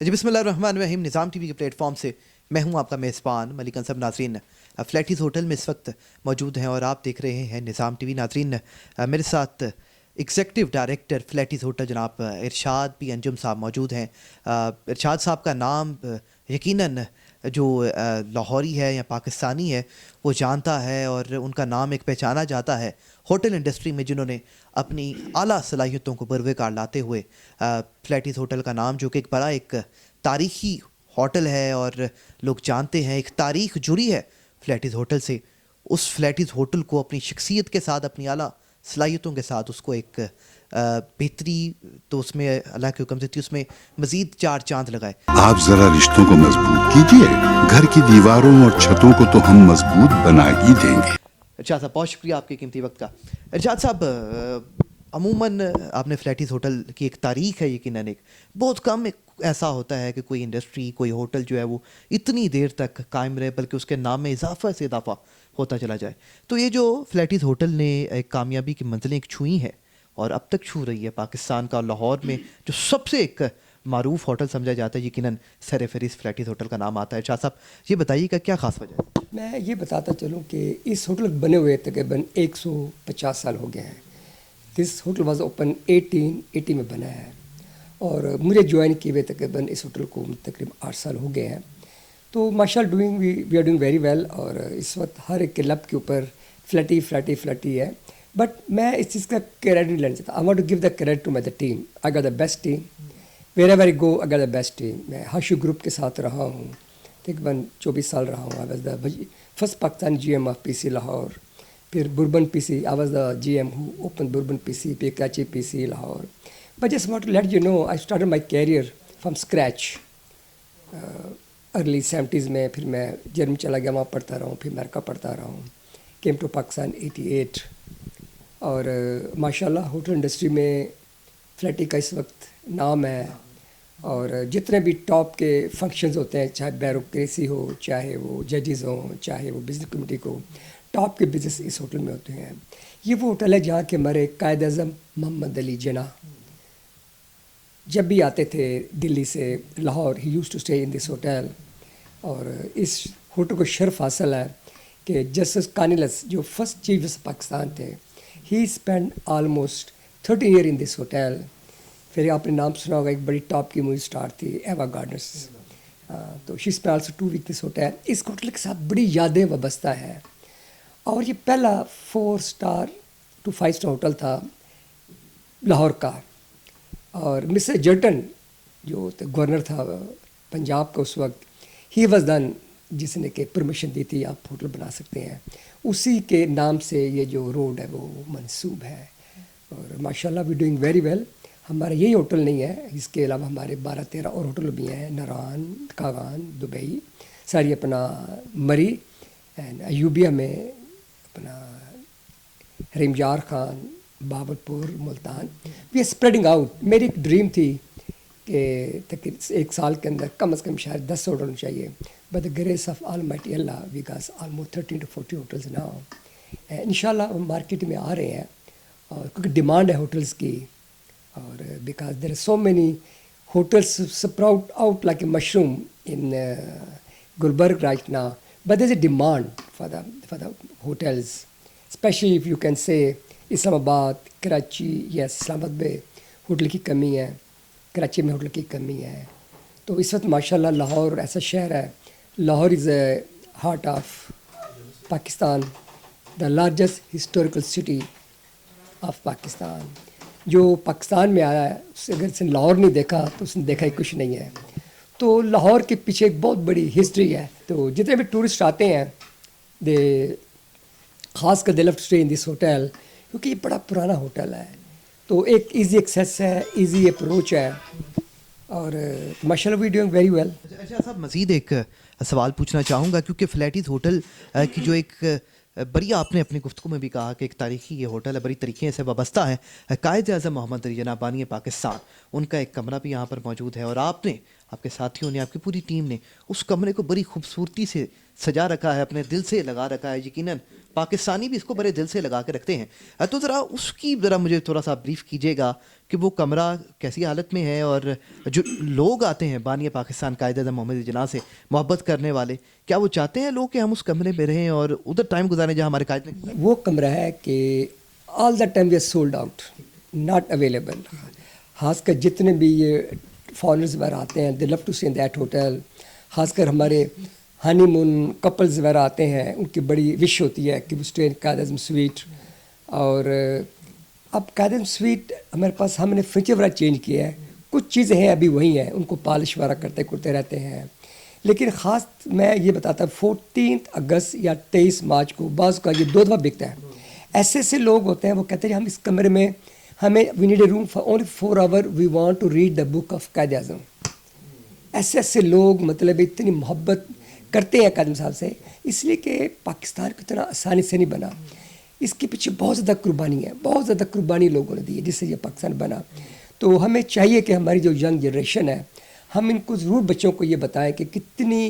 जी बिस्मिल्लाहिर्रहमानिर्रहीम। निज़ाम टीवी के प्लेटफॉर्म से मैं हूं आपका मेज़बान मलिक अंसब। नाजरीन, फ्लैटीज़ होटल में इस वक्त मौजूद हैं और आप देख रहे हैं निज़ाम टीवी। नाजरीन, मेरे साथ एग्जीक्यूटिव डायरेक्टर फ्लैटीज़ होटल जनाब इरशाद पी अंजुम साहब मौजूद हैं। इरशाद साहब का नाम यकीनन जो लाहौरी है या पाकिस्तानी है वो जानता है और उनका नाम एक पहचाना जाता है होटल इंडस्ट्री में, जिन्होंने अपनी आला सलाहियतों को बरवकार लाते हुए फ्लैटीज़ होटल का नाम, जो कि एक बड़ा एक तारीख़ी होटल है और लोग जानते हैं, एक तारीख़ जुड़ी है फ्लैटीज़ होटल से, उस फ्लैटीज़ होटल को अपनी शख्सियत के साथ, अपनी आला सलाहियतों के साथ उसको एक बेहतरी तो उसमें अल्लाह के हुक्म से थी, उसमें मज़ीद 4 चांद लगाए। आप जरा रिश्तों को मजबूत कीजिए, घर की दीवारों और छतों को तो हम मजबूत बना ही देंगे। इरशाद साहब, बहुत शुक्रिया आपके कीमती वक्त का। इरशाद साहब, अमूमन आपने फ्लैटीज़ होटल की एक तारीख़ है, यकीनन एक बहुत कम एक ऐसा होता है कि कोई इंडस्ट्री, कोई होटल जो है वो इतनी देर तक कायम रहे, बल्कि उसके नाम में इजाफा से इजाफा होता चला जाए। तो ये जो फ्लैटीज़ होटल ने एक कामयाबी की मंजिलें एक छुई हैं और अब तक छू रही है पाकिस्तान का, लाहौर में जो सबसे एक मारूफ होटल समझा जाता है, यकीनन सर फहरिस्त फ्लैटीज़ होटल का नाम आता है। शाह साहब, ये बताइएगा क्या ख़ास वजह है? मैं ये बताता चलूँ कि इस होटल बने हुए तकरीबन 150 साल हो गए हैं। दिस होटल वाज ओपन 1880 में बना है और मुझे ज्वाइन किए हुए तकरीबन इस होटल को तकरीबन 8 साल हो गए हैं। तो माशाल्लाह we are doing very well और इस वक्त हर एक क्लब के ऊपर फ्लैटी है। बट मैं इस चीज़ का क्रेडिट नहीं लेना चाहता। I want to give the credit to my the team. I got the best team, wherever I go I got the best team. मैं हाशु ग्रुप के साथ रहा हूँ, तकरीबन 24 साल रहा हूँ। I was the first Pakistan GM of PC Lahore, फिर Bhurban PC, I was the GM who open Bhurban PC, फिर Karachi PC Lahore. But just want to let you know, I started my career from scratch early 70s में। फिर मैं Germany चला गया, वहाँ पढ़ता रहा हूँ, फिर अमेरिका पढ़ता रहा हूँ, केम टू पाकिस्तान 88। और माशाल्लाह होटल इंडस्ट्री में फ्लैटी का इस वक्त नाम है और जितने भी टॉप के फंक्शंस होते हैं, चाहे ब्यूरोक्रेसी हो, चाहे वो जजेस हो, चाहे वो बिजनेस कमेटी को, टॉप के बिजनेस इस होटल में होते हैं। ये वो होटल है जहाँ के हमारे कायद अज़म मोहम्मद अली जिन्ना जब भी आते थे दिल्ली से Lahore, he used to stay in this hotel. और इस होटल को शर्फ हासिल है कि जस्टिस कानिलस जो फर्स्ट चीफ जस्टिस पाकिस्तान थे, he spend almost 30 year in this hotel. फिर आपने नाम सुना होगा, एक बड़ी टॉप की मूवी स्टार थी एवा गार्डनर्स, तो she spend also 2 week this hotel. इस होटल के साथ बड़ी यादें वाबस्ता है और ये पहला 4 स्टार to 5 स्टार होटल था लाहौर का। और मिस्टर जर्टन जो गवर्नर था पंजाब का उस वक्त, ही वॉज डन जिसने के परमिशन दी थी आप होटल बना सकते हैं, उसी के नाम से ये जो रोड है वो मंसूब है। और माशाल्लाह वी डूइंग वेरी वेल। हमारा यही होटल नहीं है, इसके अलावा हमारे 12-13 और होटल भी हैं, नारान, कागान, दुबई, सारी अपना मरी एंड अयूबिया में अपना रिमजार खान, Babarpur, Multan. We are spreading out. मेरी एक ड्रीम थी कि तक 1 साल के अंदर कम से कम शायद 10 होटल चाहिए। But the grace of almighty अल्लाह we got almost 13 to 14 hotels now. इंशाल्लाह हम मार्केट में आ रहे हैं और क्योंकि डिमांड है होटल्स की, और because there are so many hotels sprout out like a mushroom in Gulberg right now, but there is a demand for the hotels, specially if you can say Islamabad, Karachi या इस्लामाबाद में होटल की कमी है, कराची में होटल की कमी है। तो इस वक्त माशाल्लाह लाहौर ऐसा शहर है, Lahore is a heart of Pakistan, the largest historical city of Pakistan. जो पाकिस्तान में आया है उससे अगर उसने लाहौर नहीं देखा तो उसने देखा ही कुछ नहीं है। तो लाहौर के पीछे एक बहुत बड़ी हिस्ट्री है। तो जितने भी टूरिस्ट आते हैं दे खास कर they love to stay in this hotel, क्योंकि ये बड़ा पुराना होटल है, तो एक इजी एक्सेस है, इजी अप्रोच है और माशाल्लाह वी डूइंग वेरी वेल। अच्छा साहब, मज़ीद एक सवाल पूछना चाहूँगा, क्योंकि फ्लैटीज़ होटल की जो एक बड़ी, आपने अपनी गुफ्तगू में भी कहा कि एक तारीख़ी ये होटल है, बड़ी तरीके से वाबस्ता है कायद आज़म मोहम्मद अली जिन्ना बानी पाकिस्तान, उनका एक कमरा भी यहाँ पर मौजूद है और आपने, आपके साथियों ने, आपकी पूरी टीम ने उस कमरे को बड़ी खूबसूरती से सजा रखा है, अपने दिल से लगा रखा है, यकीनन पाकिस्तानी भी इसको बड़े दिल से लगा के रखते हैं। तो ज़रा उसकी ज़रा मुझे थोड़ा सा ब्रीफ कीजिएगा कि वो कमरा कैसी हालत में है, और जो लोग आते हैं बानी पाकिस्तान कायद-ए-आज़म मोहम्मद जिन्ना से मोहब्बत करने वाले, क्या वो चाहते हैं लोग कि हम उस कमरे में रहें और उधर टाइम गुजारें जहाँ हमारे कायद ने? वो कमरा है कि all the time we are sold out, not available. खासकर जितने भी ये फॉरनर्स वगैरह आते हैं, they love to stay in that hotel. खासकर हमारे हनीमून कपल्स वगैरह आते हैं, उनकी बड़ी विश होती है कि वो स्टे इन कायद-ए-आज़म स्वीट। और अब कायद-ए-आज़म स्वीट हमारे पास, हमने फीचर वगैरह चेंज किया है, कुछ चीज़ें हैं अभी वही हैं, उनको पॉलिश वगैरह करते रहते हैं। लेकिन ख़ास मैं ये बताता हूँ 14 अगस्त या 23 मार्च को बाज़ का ये 2 दफ़ा बिकता है। ऐसे ऐसे लोग होते हैं, वो कहते हैं हम इस कमरे में हमें we need a room for only 4 hour, we want to read the book of Quaid-e-Azam. ऐसे ऐसे लोग मतलब इतनी मोहब्बत करते हैं कायद साहब से, इसलिए कि पाकिस्तान को इतना आसानी से नहीं बना, इसके पीछे बहुत ज़्यादा कुर्बानी है, बहुत ज़्यादा कुर्बानी लोगों ने दी है जिससे ये पाकिस्तान बना। तो हमें चाहिए कि हमारी जो यंग जनरेशन है, हम इनको ज़रूर बच्चों को ये बताएं कि कितनी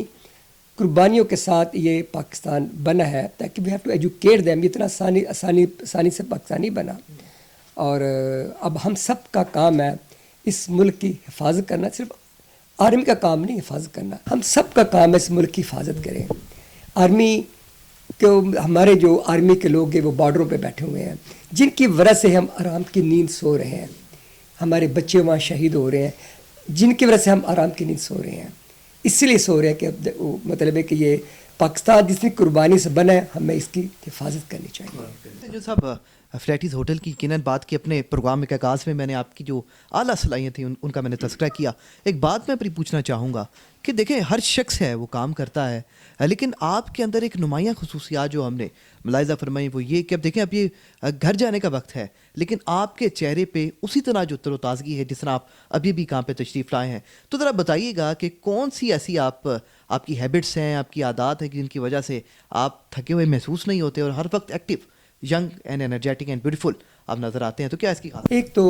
कुर्बानियों के साथ ये पाकिस्तान बना है, ताकि we have to educate them. इतना आसानी से पाकिस्तान नहीं बना। और अब हम सब का काम है इस मुल्क की हिफाजत करना, सिर्फ आर्मी का काम नहीं हिफाजत करना, हम सब का काम है इस मुल्क की हिफाजत करें। आर्मी को, हमारे जो आर्मी के लोग हैं वो बॉर्डरों पे बैठे हुए हैं, जिनकी वजह से हम आराम की नींद सो रहे हैं, हमारे बच्चे वहाँ शहीद हो रहे हैं, जिनकी वजह से हम आराम की नींद सो रहे हैं। इसलिए सो रहे हैं कि मतलब है कि ये पाकिस्तान जितनी कुर्बानी से बना है, हमें इसकी हिफाजत करनी चाहिए। जो साहब फ्लैटीज़ होटल की यकीनन बात की अपने प्रोग्राम के आगाज़ में, मैंने आपकी जो आला सलाहियत थी उनका मैंने तज़किरा किया। एक बात मैं अपनी पूछना चाहूँगा कि देखें, हर शख्स है वो काम करता है, लेकिन आपके अंदर एक नुमायाँ खसूसियात जो हमने मुलाहिज़ा फरमाई वो ये कि अब देखें, अब ये घर जाने का वक्त है, लेकिन आपके चेहरे पे उसी तरह जो तरोताज़गी है जिस तरह आप अभी भी काम पे तशरीफ़ लाए हैं। तो ज़रा बताइएगा कि कौन सी ऐसी आपकी हैबिट्स हैं, आपकी आदत है कि जिनकी वजह से आप थके हुए महसूस नहीं होते और हर वक्त active, young and energetic and beautiful आप नज़र आते हैं? तो क्या इसकी खास? एक तो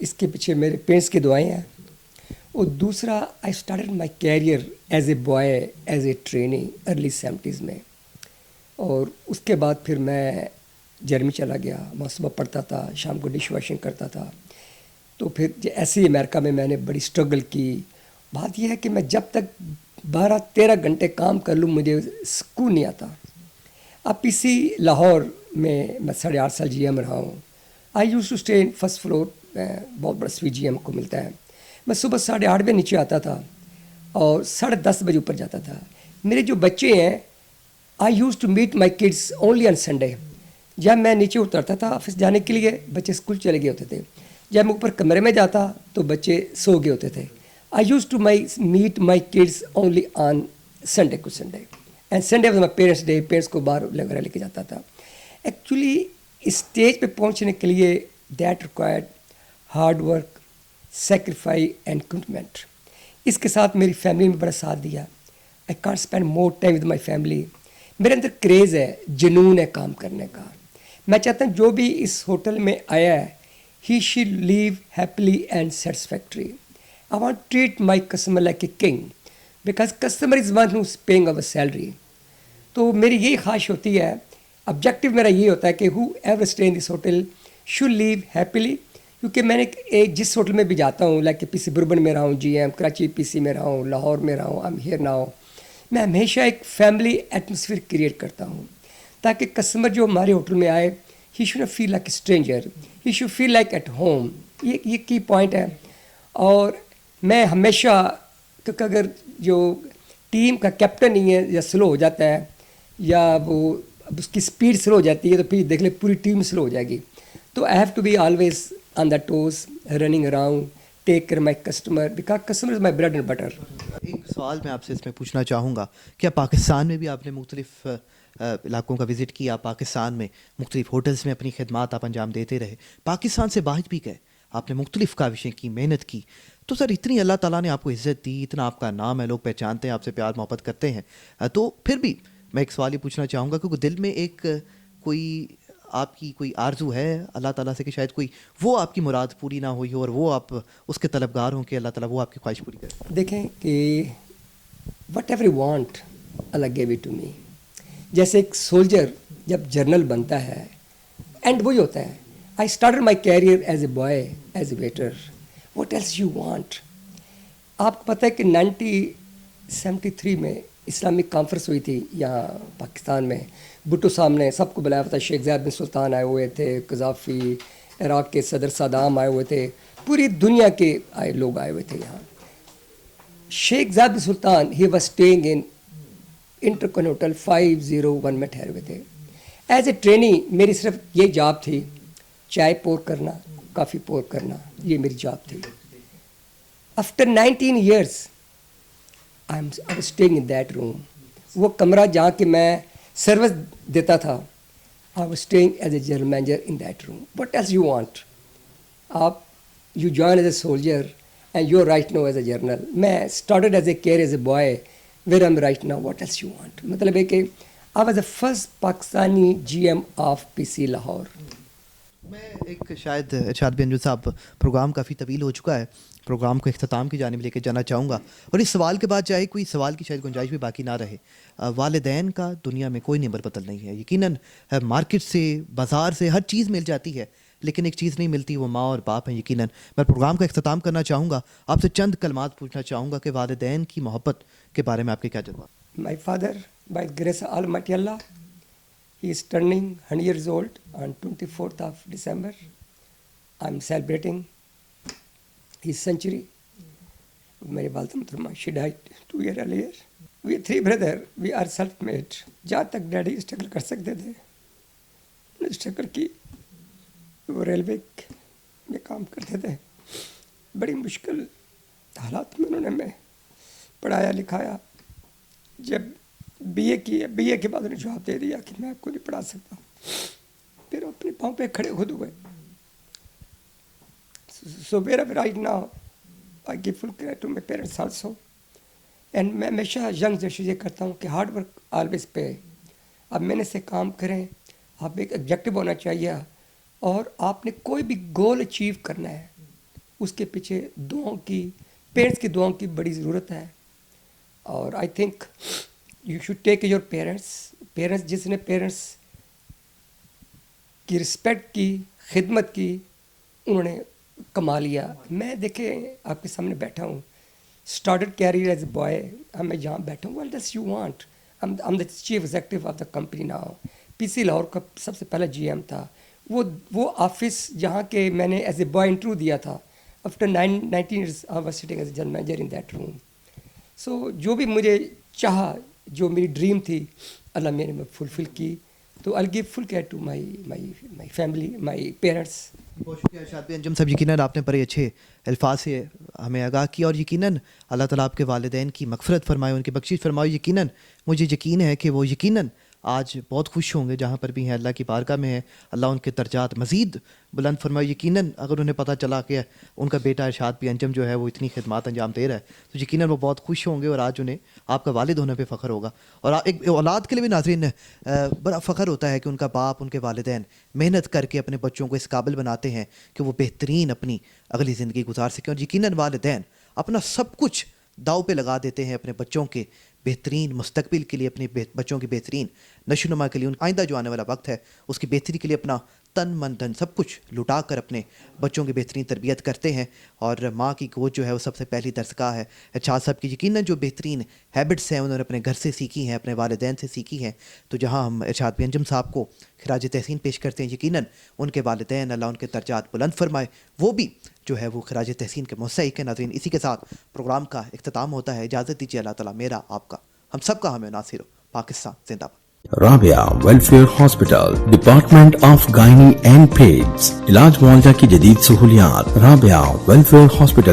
इसके पीछे मेरे पेरेंट्स की दुआएं हैं, और दूसरा I started my career as a boy as a trainee early 70s में। और उसके बाद फिर मैं जर्मनी चला गया, वहाँ सुबह पढ़ता था, शाम को डिश वॉशिंग करता था। तो फिर ऐसे ही अमेरिका में मैंने बड़ी स्ट्रगल की। बात यह है कि मैं जब तक 12-13 घंटे काम कर लूँ मुझे सुकून नहीं आता। अब इसी लाहौर में मैं 8.5 साल GM रहा हूँ। I use to stay in first floor, बहुत बड़ा स्वीट GM को मिलता है। मैं सुबह 8:30 बजे नीचे आता था और 10:30 बजे ऊपर जाता था। मेरे जो बच्चे हैं, I use to meet my kids only on Sunday. जब मैं नीचे उतरता था ऑफिस जाने के लिए, बच्चे स्कूल चले गए होते थे। जब मैं ऊपर कमरे में जाता तो बच्चे सो गए होते थे। I use to meet my kids only on Sunday को Sunday, and Sunday was my parents day. Parents को बाहर वगैरह लेके जाता था। एक्चुअली इस स्टेज पे पहुंचने के लिए that required hard work, sacrifice and commitment. इसके साथ मेरी फैमिली ने बड़ा साथ दिया। I can't spend more time with my family. मेरे अंदर क्रेज़ है, जुनून है काम करने का। मैं चाहता हूँ जो भी इस होटल में आया है, he should leave happily and satisfactory. I want treat my customer like a king, because customer is one who is paying our salary. तो मेरी यही ख्वाहिश होती है, ऑब्जेक्टिव मेरा ये होता है कि who ever stay in this hotel should leave happily. क्योंकि मैंने एक जिस होटल में भी जाता हूँ, लाइक PC बुरबन में रहा हूँ, GM कराची PC में रहा हूँ, लाहौर में रहा हूँ, आई एम हियर नाउ, मैं हमेशा एक फैमिली एटमॉस्फेयर क्रिएट करता हूँ ताकि कस्टमर जो हमारे होटल में आए, he should feel like a stranger, he should feel like at home. ये की पॉइंट है। और मैं हमेशा, क्योंकि अगर जो टीम का कैप्टन नहीं है या स्लो हो जाता है या वो उसकी स्पीड स्लो हो जाती है, तो फिर देख ले पूरी टीम स्लो हो जाएगी। तो I have to be always on the toes, running around, take care my customer, because customer is my bread and butter. एक सवाल मैं आपसे इसमें पूछना चाहूँगा, क्या पाकिस्तान में भी आपने मुख्तलिफ इलाकों का विज़िट किया, पाकिस्तान में मुख्तलिफ होटल्स में अपनी खिदमात आप अंजाम देते रहे, पाकिस्तान से बाहर भी गए, आपने मुख्तलिफ काविशें की, मेहनत की, तो सर इतनी अल्लाह ताला ने आपको इज़्ज़त दी, इतना आपका नाम है, लोग पहचानते हैं, आपसे प्यार मोहब्बत करते हैं, तो फिर भी मैं एक सवाल ये पूछना चाहूँगा, क्योंकि दिल में एक कोई आपकी कोई आरजू है अल्लाह ताला से कि शायद कोई वो आपकी मुराद पूरी ना हुई हो और वो आप उसके तलबगार हों कि अल्लाह ताला वो आपकी ख्वाहिश पूरी करे? देखें कि what ever you want Allah gave it to me. जैसे एक सोल्जर जब जर्नल बनता है एंड वही होता है. I started my career as a boy as a waiter. What else you want. आपको पता है कि 1973 में इस्लामिक कॉन्फ्रेंस हुई थी यहाँ पाकिस्तान में. भुट्टो साहब ने सबको बुलाया था. शेख ज़ायद बिन सुल्तान आए हुए थे, कज़ाफ़ी, इराक़ के सदर सदाम आए हुए थे, पूरी दुनिया के लोग आए हुए थे यहाँ. Sheikh Zayed bin Sultan he was staying in Intercon hotel 501 में ठहरे हुए थे. एज ए ट्रेनी मेरी सिर्फ ये जॉब थी, चाय पोर करना, कॉफ़ी पोर करना, ये मेरी जॉब थी. After 19 years I was staying in that room. वो कमरा जहाँ के मैं सर्विस देता था, I was staying as a general manager in that room. What else you want. आप you join as a soldier and you are right now as a general. मैं started as a care as a boy where I am right now. What else you want. मतलब है कि आई was the first Pakistani GM of PC Lahore. मैं एक शायद इरशाद बिन अंजुम साहब, programme काफ़ी तवील हो चुका है, प्रोग्राम को इख्तिताम की जानिब लेके जाना चाहूँगा. और इस सवाल के बाद चाहे कोई सवाल की शायद गुंजाइश भी बाकी ना रहे. वालिदैन का दुनिया में कोई निबर बदल नहीं है. यकीनन मार्केट से, बाज़ार से हर चीज़ मिल जाती है, लेकिन एक चीज़ नहीं मिलती, वो माँ और बाप हैं. यकीनन मैं प्रोग्राम का इख्तिताम करना चाहूँगा. आपसे चंद कलमात पूछना चाहूँगा कि वालिदैन की मोहब्बत के बारे में आपके क्या जज्बात. My father, by the grace of Almighty Allah, he is turning 100 years old on 24th of December. I'm celebrating his century. मेरे वालिद मोहतरमा, she died 2 years earlier. We 3 brothers, we are self-made. जहाँ तक डैडी स्ट्रगल कर सकते थे, उन्होंने struggle की. वो रेलवे में काम करते थे. बड़ी मुश्किल हालात में उन्होंने हमें पढ़ाया लिखाया. जब BA की, BA के बाद उन्होंने जवाब दे दिया कि मैं आपको नहीं पढ़ा सकता. फिर अपने पाँव पे खड़े खुद हुए. So wherever right now, I give full credit to my parents also. And मैं हमेशा यंग जनरेशन ये करता हूँ कि हार्ड वर्क ऑलवेज पे. अब मैंने से काम करें, आप एक ऑब्जेक्टिव होना चाहिए और आपने कोई भी गोल अचीव करना है, उसके पीछे दुआओं की, पेरेंट्स की दुआओं की बड़ी ज़रूरत है. और I think you should take your parents जिसने पेरेंट्स की रिस्पेक्ट की, खिदमत की, उन्होंने कमा लिया. मैं देखें आपके सामने बैठा हूँ, started career as a boy. मैं जहाँ बैठा हूँ, what does you want. I am the chief executive of the company now. PC Lahore का सबसे पहला GM था. वो ऑफिस जहाँ के मैंने एज ए बॉय इंटरव्यू दिया था. After 19 years I was sitting as a general manager in that room. So जो भी मुझे चाहा, जो मेरी ड्रीम थी, अल्लाह मैंने में फुलफिल की. तो I give full care to my family, my parents. बहुत शुक्रिया इरशाद बिन अंजुम साहब. यकीनन आपने बड़े अच्छे अल्फाज से हमें आगाह किया और यकीनन अल्लाह ताला आपके वालिदैन की मग़फ़िरत फरमाए, उनकी बख्शिश फरमाए. यकीनन मुझे यकीन है कि वो यकीनन आज बहुत खुश होंगे जहाँ पर भी हैं, अल्लाह की बारगाह में है. अल्लाह उनके दर्जात मज़ीद बुलंद फरमाए. यकीनन अगर उन्हें पता चला कि उनका बेटा इरशाद बिन अंजुम जो है वो इतनी खिदमत अंजाम दे रहा है, तो यकीनन वो बहुत खुश होंगे और आज उन्हें आपका वालिद होने पे फ़ख्र होगा. और एक औलाद के लिए भी नाज़रीन बड़ा फ़ख्र होता है कि उनका बाप, उनके वालिदैन मेहनत करके अपने बच्चों को इस काबिल बनाते हैं कि वो बेहतरीन अपनी अगली ज़िंदगी गुजार सकें. और यकीनन वालिदैन अपना सब कुछ दाव पे लगा देते हैं अपने बच्चों के बेहतरीन मुस्तकबिल के लिए, अपने बच्चों की बेहतरीन नशोनुमा के लिए. उन आइंदा जो आने वाला वक्त है उसकी बेहतरी के लिए अपना तन मन धन सब कुछ लुटा कर अपने बच्चों की बेहतरीन तरबियत करते हैं. और माँ की गोद जो है वो सबसे पहली दरसगाह है. इरशाद साहब की यकीनन जो बेहतरीन हैबिट्स हैं उन्होंने अपने घर से सीखी हैं, अपने वालिदैन से सीखी हैं. तो जहाँ हम इरशाद बिन अंजुम साहब को खिराज तहसीन पेश करते हैं, यकीनन उनके वालिदैन अल्लाह उनके दर्जात बुलंद फरमाए, वो भी जो है वो खिराज तहसीन के मुस्तहिक है. नाज़रीन, इसी के साथ प्रोग्राम का इख्तिताम होता है. इजाज़त दीजिए. अल्लाह ताला मेरा, आपका, हम सब का हमें नासिर हो. पाकिस्तान जिंदाबाद. Rabia welfare hospital, department of gynae and peds. इलाज मुआवजा की जदीद सहूलियात. Rabia welfare hospital